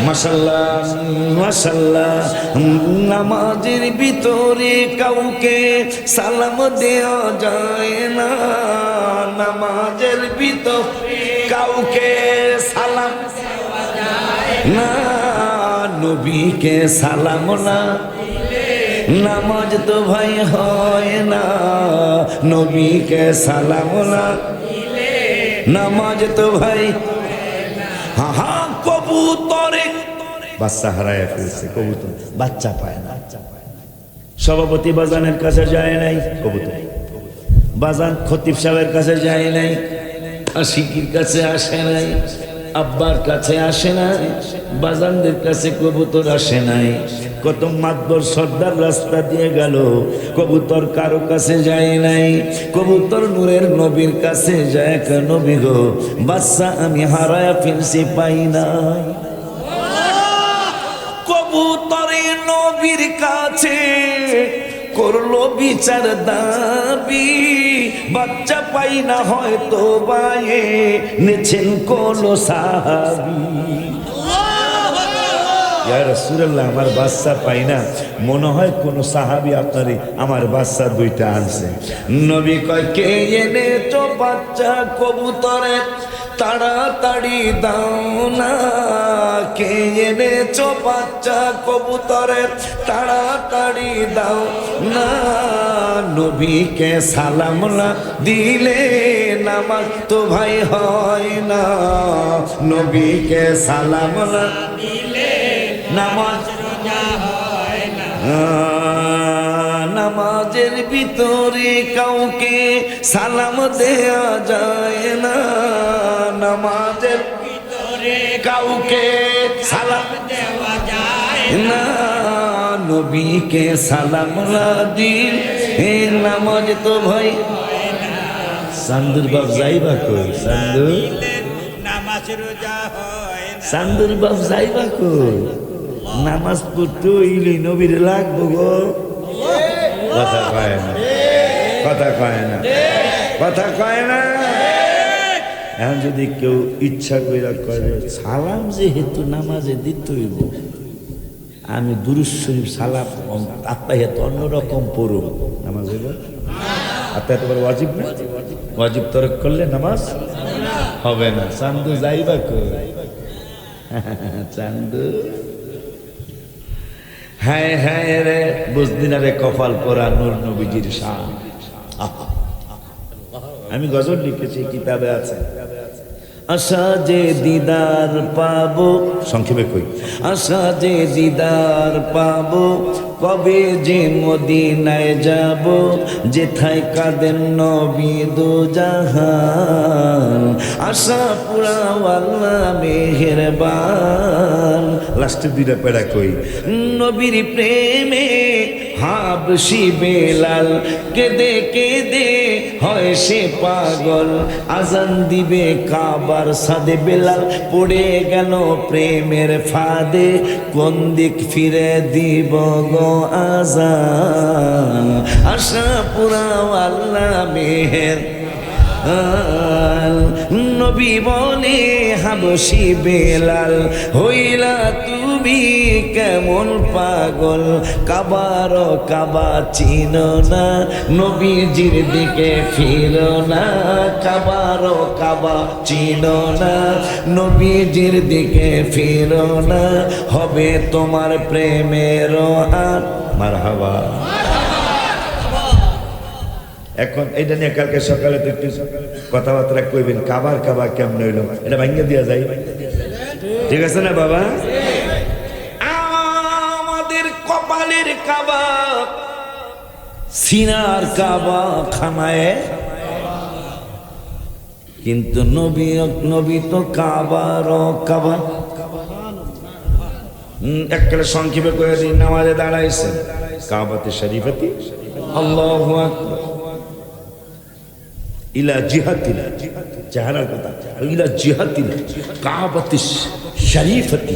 মাশাআল্লাহ মাশাআল্লাহ, নামাজের ভিতরে কাউকে সালাম দেওয়া যায় না, নামাজের ভিতরে কাউকে সালাম দেওয়া যায় না, নবীকে সালাম না নামাজ তো ভাই হয় না, নবীকে সালাম না নামাজ তো ভাই। হা হা কবুতরে বাচ্চা হারায় ফেলছে, কবুতর বাচ্চা পায় না। সভাপতি বাজানের কাছে যায় নাই, কবুতর বাজান খতিব সাহেবের কাছে যায় নাই, আশিকির কাছে আসে নাই, আব্বার কাছে আসে নাই, বাজানদের কাছে কবুতর আসে নাই। কত মাতবর সর্দার রাস্তা দিয়ে গেল, কবুতর কারো কাছে যায় নাই। কবুতর নূরের নবীর কাছে যায়, নবী গো বাচ্চা আমি হারায়া ফেলছি পাই নাই। কবুতরে নবীর কাছে করলো বিচার দাবি, বাচ্চা পাই না হয়তো বায়ে নেছেন কোন সাহাবী। ইয়া রাসূলুল্লাহ আমার বাচ্চা পাই না, মনে হয় কোন সাহাবী আপনারই আমার বাচ্চা দুইটা আনছে। নবী কয় কে এনেছো বাচ্চা কবুতরে তাড়াতাড়ি দাও না, কে এনেছো বাচ্চা কবুতরে তাড়াতাড়ি দাও না, নবীকে সালাম না দিলে নামাজ তো ভাই হয় না, নবীকে সালাম না দিলে নামাজ রোজা হয় না, নামাজের ভিতরে কাউকে সালাম দেয়া যায় না, নামাজের ভিতরে কাউকে সালাম দেওয়া যায় না, নবীকে সালাম না দিলে নামাজ তো ভাই। সান্দুর বাপ যাইবা কই? সান্দু নামাজ রোজা হয় না, চান্দুর বাপ যাইবা কই নামাজ পড়তে হইলে নবীর লাগবো গো কথা কয় না কথা কয় না কথা কয় না এখন যদি কেউ ইচ্ছা করে করে সালাম যেহেতু নামাজে দিতে হইব আমি দুরূদ শরীফ সালাম আত্মাহিয়াত অন্যরকম পড়ব নামাজ হইব আত্মাহিয়াত বড় ওয়াজিব না ওয়াজিব তরক করলে নামাজ হবে না চান্দু যাইবা কই চান্দু হ্যাঁ হ্যাঁ রে বুঝদি না রে কপাল পরা নূর নবীজির শান আমি গজল লিখেছি কিতাবে আছে আশা যে দিদার পাবো সংক্ষেপে কই আশা যে দিদার পাবো কবে যে মদিনায় যাব যেথায় কাঁদেন নবী দো জাহান আশা পুরা আল্লাহ মেহেরবান লাস্টের দুইটা পেড়া কই নবীর প্রেমে হাবশি বেলাল কেঁদে কেঁদে হয় সে পাগল আজান দিবে কাবার সাদে বেলাল পড়ে গেল প্রেমের ফাঁদে কোন দিক ফিরে দিব গো আজান আশা পুরা আল্লাহ মেহের নবী বলে হাবশি বেলাল হইলা তুমি কেমন পাগল কাবার কাবা চিনো না নবীজির দিকে ফিরো না কাবার কাবা চিনো না নবীজির দিকে ফিরো না হবে তোমার প্রেমের আর মারহাবা এখন এটা নিয়ে কালকে সকালে তো একটু কথাবার্তা কইবেন কাবার কাবা কেমন হইল এটা ভাঙ্গে দিয়া যায় ঠিক আছে না বাবা আমাদের কপালের কাবা সিনার কাবা খানায় কিন্তু নবী তো কাবার কাবা একবারে সংক্ষেপে কয়ে দিন নামাজে দাঁড়াইছে কাবাতে শরীফাতি আল্লাহু আকবার ইলা জিহাতিনা চেহারার কথা ইলা জিহাতিনা কাবাতিস শরীফাতি